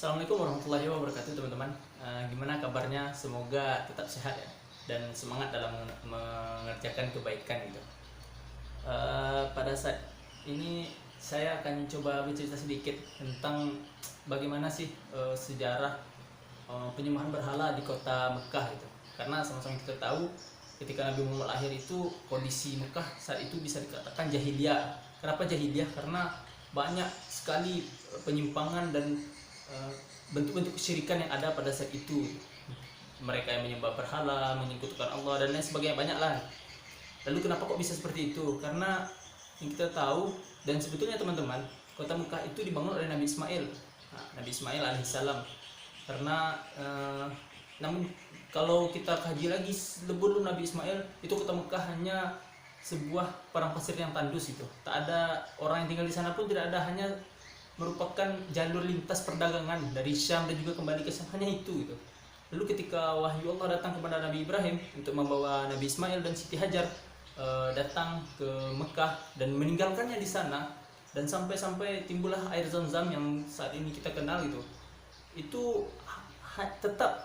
Assalamualaikum warahmatullahi wabarakatuh teman-teman. Gimana kabarnya? Semoga tetap sehat ya dan semangat dalam mengerjakan kebaikan gitu. Pada saat ini saya akan coba bercerita sedikit tentang bagaimana sih sejarah penyembahan berhala di kota Mekah itu. Karena sama-sama kita tahu ketika Nabi Muhammad lahir itu kondisi Mekah saat itu bisa dikatakan jahiliyah. Kenapa jahiliyah? Karena banyak sekali penyimpangan dan bentuk-bentuk kesyirikan yang ada pada saat itu. Mereka yang menyembah berhala, menyekutukan Allah dan lain sebagainya, banyak lah. Lalu kenapa kok bisa seperti itu? Karena yang kita tahu, dan sebetulnya teman-teman, kota Mekah itu dibangun oleh Nabi Ismail, Nabi Ismail alaihissalam. Karena namun kalau kita kaji lagi sebelum Nabi Ismail itu kota Mekah hanya sebuah padang pasir yang tandus itu. Tak ada orang yang tinggal di sana pun, tidak ada, hanya merupakan jalur lintas perdagangan dari Syam dan juga kembali ke Syam, hanya itu gitu. Lalu ketika wahyu Allah datang kepada Nabi Ibrahim untuk membawa Nabi Ismail dan Siti Hajar datang ke Mekah dan meninggalkannya di sana, dan sampai timbullah air Zam-Zam yang saat ini kita kenal gitu. Itu tetap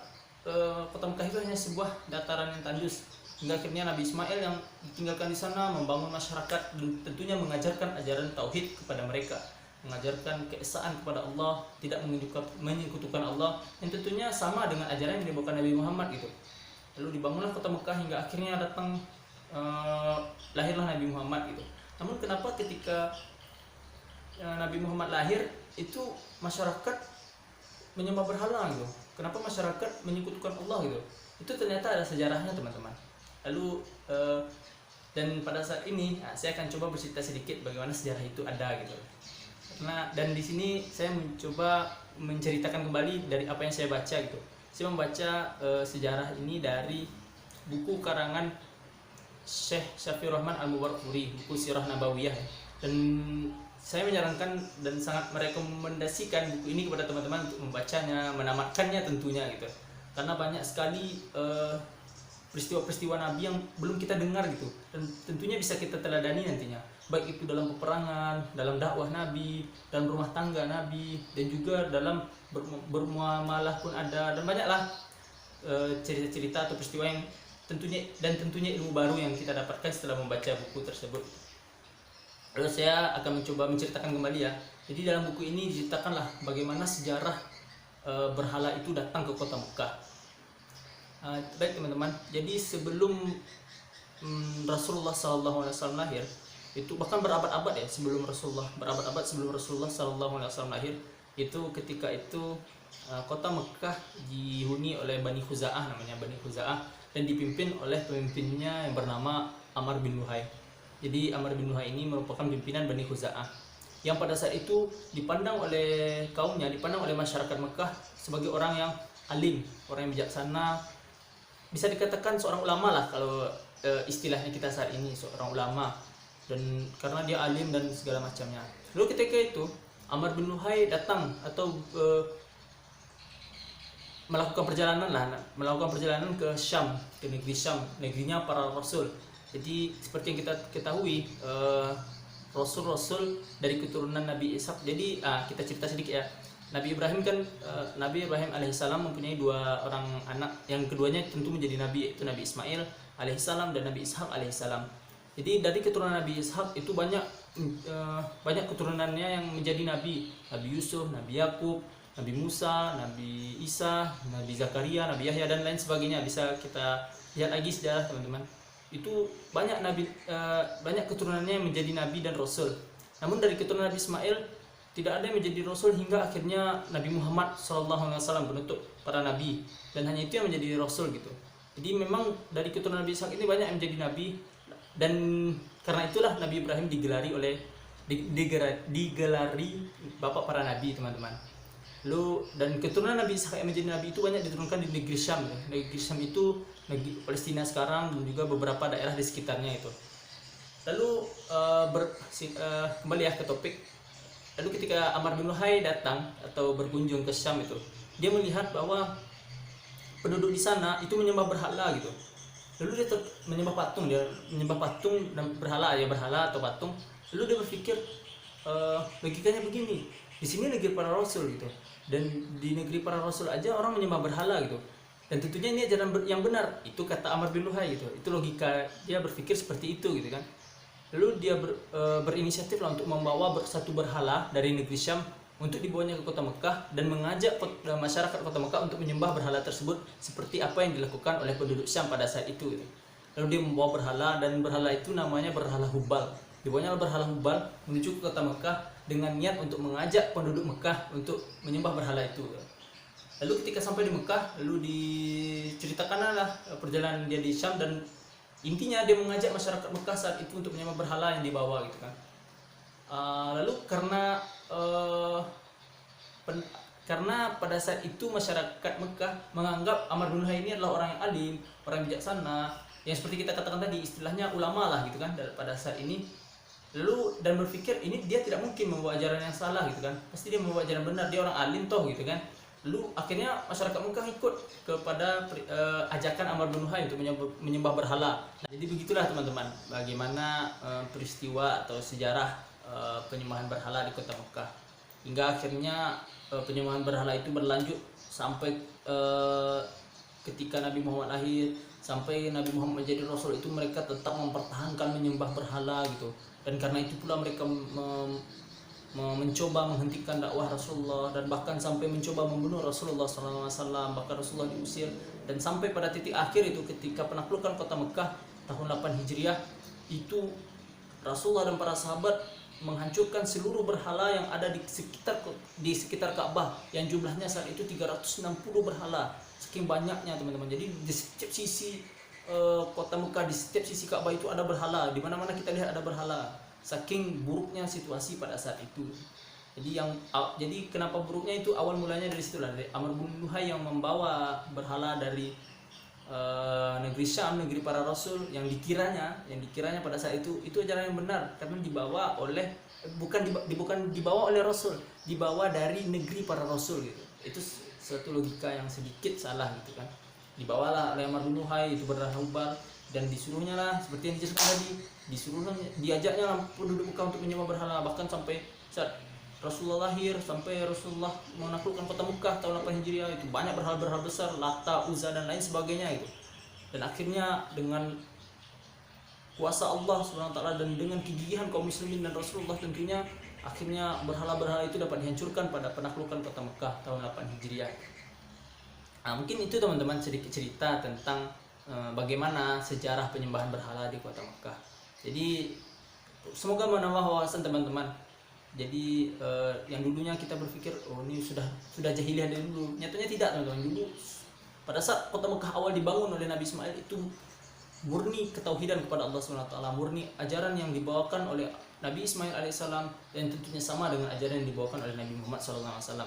kota Mekah itu hanya sebuah dataran yang tandus, hingga akhirnya Nabi Ismail yang ditinggalkan di sana membangun masyarakat dan tentunya mengajarkan ajaran tauhid kepada mereka, mengajarkan keesaan kepada Allah, tidak menyekutukan Allah, yang tentunya sama dengan ajaran yang dibawakan Nabi Muhammad gitu. Lalu dibangunlah kota Mekah hingga akhirnya datang lahirlah Nabi Muhammad gitu. Namun kenapa ketika Nabi Muhammad lahir itu masyarakat menyembah berhala gitu? Kenapa masyarakat menyekutukan Allah gitu? Itu ternyata ada sejarahnya teman-teman. Lalu dan pada saat ini saya akan coba bercerita sedikit bagaimana sejarah itu ada gitu. Nah, dan di sini saya mencoba menceritakan kembali dari apa yang saya baca gitu. Saya membaca sejarah ini dari buku karangan Syekh Syafiur Rahman Al-Mubarakfuri, buku Sirah Nabawiyah. Dan saya menyarankan dan sangat merekomendasikan buku ini kepada teman-teman untuk membacanya, menamatkannya tentunya gitu. Karena banyak sekali peristiwa-peristiwa Nabi yang belum kita dengar gitu, dan tentunya bisa kita teladani nantinya, baik itu dalam peperangan, dalam dakwah Nabi, dalam rumah tangga Nabi, dan juga dalam bermuamalah pun ada, dan banyaklah cerita-cerita atau peristiwa yang tentunya ilmu baru yang kita dapatkan setelah membaca buku tersebut. Lalu saya akan mencoba menceritakan kembali ya. Jadi dalam buku ini diceritakanlah bagaimana sejarah berhala itu datang ke kota Mekah. Baik teman-teman, jadi sebelum Rasulullah SAW lahir, itu bahkan berabad-abad ya sebelum Rasulullah, sebelum Rasulullah SAW lahir, itu ketika itu kota Mekah dihuni oleh Bani Khuza'ah, namanya Bani Khuza'ah, dan dipimpin oleh pemimpinnya yang bernama Amr bin Luhai. Jadi Amr bin Luhai ini merupakan pimpinan Bani Khuza'ah yang pada saat itu dipandang oleh kaumnya, dipandang oleh masyarakat Mekah sebagai orang yang alim, orang yang bijaksana, bisa dikatakan seorang ulama lah kalau istilahnya kita saat ini, seorang ulama, dan karena dia alim dan segala macamnya. Lalu ketika itu Amr bin Luhai datang atau melakukan perjalanan ke Syam, ke negeri Syam, negerinya para rasul. Jadi seperti yang kita ketahui, rasul-rasul dari keturunan Nabi Ishak. Jadi kita cerita sedikit ya. Nabi Ibrahim kan, Nabi Ibrahim alaihissalam mempunyai dua orang anak, yang keduanya tentu menjadi nabi, yaitu Nabi Ismail alaihissalam dan Nabi Ishak alaihissalam. Jadi dari keturunan Nabi Ishak itu banyak keturunannya yang menjadi nabi, Nabi Yusuf, Nabi Yakub, Nabi Musa, Nabi Isa, Nabi Zakaria, Nabi Yahya dan lain sebagainya. Bisa kita lihat lagi sejarah teman-teman. Itu banyak banyak keturunannya yang menjadi nabi dan rasul. Namun dari keturunan Nabi Ismail tidak ada yang menjadi rasul hingga akhirnya Nabi Muhammad SAW penutup para nabi, dan hanya itu yang menjadi rasul gitu. Jadi memang dari keturunan Nabi Ishak ini banyak yang menjadi nabi, dan karena itulah Nabi Ibrahim digelari bapak para nabi teman-teman. Lalu dan keturunan Nabi Ishak yang menjadi nabi itu banyak diturunkan di negeri Syam ya. Negeri Syam itu negeri Palestina sekarang dan juga beberapa daerah di sekitarnya itu. Lalu kembali ya ke topik. Lalu ketika Amr bin Luhai datang atau berkunjung ke Syam itu, dia melihat bahwa penduduk di sana itu menyembah berhala gitu. Lalu dia menyembah patung dan berhala atau patung. Lalu dia berpikir logikanya begini, Di sini negeri para rasul gitu, dan di negeri para rasul aja orang menyembah berhala gitu. Dan tentunya ini ajaran yang benar, itu kata Amr bin Luhai gitu. Itu logika dia berpikir seperti itu gitu kan. Lalu dia berinisiatif lah untuk membawa satu berhala dari negeri Syam untuk dibawanya ke kota Mekah dan mengajak masyarakat kota Mekah untuk menyembah berhala tersebut seperti apa yang dilakukan oleh penduduk Syam pada saat itu gitu. Lalu dia membawa berhala, dan berhala itu namanya berhala Hubal. Dibawanya berhala Hubal menuju ke kota Mekah dengan niat untuk mengajak penduduk Mekah untuk menyembah berhala itu. Lalu ketika sampai di Mekah, lalu diceritakanlah perjalanan dia di Syam, dan intinya dia mengajak masyarakat Mekah saat itu untuk menyembah berhala yang dibawa gitu kan. Lalu karena pada saat itu masyarakat Mekah menganggap Amr bin Luhai ini adalah orang yang alim, orang bijaksana, yang seperti kita katakan tadi, istilahnya ulama lah gitu kan pada saat ini. Lalu dan berpikir ini dia tidak mungkin membawa ajaran yang salah gitu kan, pasti dia membawa ajaran benar, dia orang alim toh gitu kan. Lalu akhirnya masyarakat Mekah ikut kepada ajakan Amr bin Luhai untuk menyembah berhala. Nah, jadi begitulah teman-teman bagaimana peristiwa atau sejarah penyembahan berhala di kota Mekah, hingga akhirnya penyembahan berhala itu berlanjut sampai ketika Nabi Muhammad lahir, sampai Nabi Muhammad menjadi Rasul itu mereka tetap mempertahankan menyembah berhala gitu. Dan karena itu pula mereka mencoba menghentikan dakwah Rasulullah, dan bahkan sampai mencoba membunuh Rasulullah SAW. Bahkan Rasulullah diusir, dan sampai pada titik akhir itu ketika penaklukan kota Mekah tahun 8 Hijriah itu, Rasulullah dan para sahabat menghancurkan seluruh berhala yang ada di sekitar Ka'bah, yang jumlahnya saat itu 360 berhala. Saking banyaknya teman-teman. Jadi di setiap sisi kota Mekah, di setiap sisi Ka'bah itu ada berhala, di mana-mana kita lihat ada berhala. Saking buruknya situasi pada saat itu. Jadi kenapa buruknya itu awal mulanya dari situlah, dari Amr bin Luhai yang membawa berhala dari negeri Syam, negeri para rasul, yang dikiranya pada saat itu ajaran yang benar karena dibawa oleh bukan dibawa oleh rasul, dibawa dari negeri para rasul gitu. Itu suatu logika yang sedikit salah gitu kan. Dibawalah oleh Amr bin Luhai itu berhala Hubal, dan disuruhnya lah seperti yang dijelaskan tadi, diajaknya penduduk Mekah untuk menyembah berhala. Bahkan sampai saat Rasulullah lahir, sampai Rasulullah menaklukkan kota Mekah tahun 8 Hijriah, itu banyak berhala-berhala besar, Lata, Uzza dan lain sebagainya itu. Dan akhirnya dengan kuasa Allah SWT dan dengan kegigihan kaum muslimin dan Rasulullah tentunya, akhirnya berhala-berhala itu dapat dihancurkan pada penaklukan kota Mekah tahun 8 Hijriah. Nah, mungkin itu teman-teman sedikit cerita tentang bagaimana sejarah penyembahan berhala di kota Mekah. Jadi semoga menambah wawasan teman-teman. Jadi yang dulunya kita berpikir ini sudah jahiliyah dari dulu, nyatanya tidak teman-teman. Dulu pada saat kota Mekah awal dibangun oleh Nabi Ismail itu murni ketauhidan kepada Allah SWT, murni ajaran yang dibawakan oleh Nabi Ismail alaihissalam, dan tentunya sama dengan ajaran yang dibawakan oleh Nabi Muhammad SAW.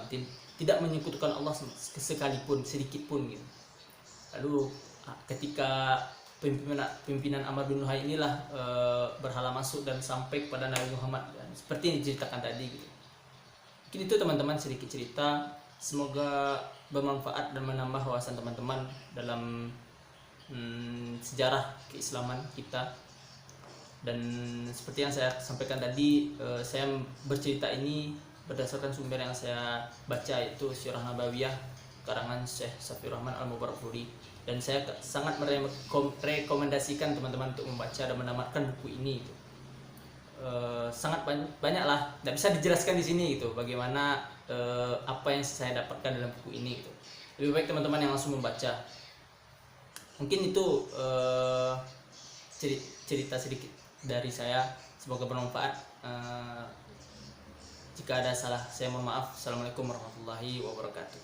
Tidak menyekutukan Allah sekalipun, sedikit pun gitu. Lalu ketika pimpinan Amr bin Luhai inilah berhala masuk dan sampai kepada Nabi Muhammad, dan seperti yang diceritakan tadi gitu. Mungkin itu teman-teman sedikit cerita, semoga bermanfaat dan menambah wawasan teman-teman dalam sejarah keislaman kita. Dan seperti yang saya sampaikan tadi, saya bercerita ini berdasarkan sumber yang saya baca, yaitu Sirah Nabawiyah karangan Syekh Safiur Rahman Al-Mubarakfuri, dan saya sangat merekomendasikan teman-teman untuk membaca dan menamatkan buku ini gitu. Sangat banyak lah, tidak bisa dijelaskan di sini gitu bagaimana apa yang saya dapatkan dalam buku ini gitu. Lebih baik teman-teman yang langsung membaca. Mungkin itu cerita sedikit dari saya, semoga bermanfaat. Jika ada salah saya mohon maaf. Assalamualaikum warahmatullahi wabarakatuh.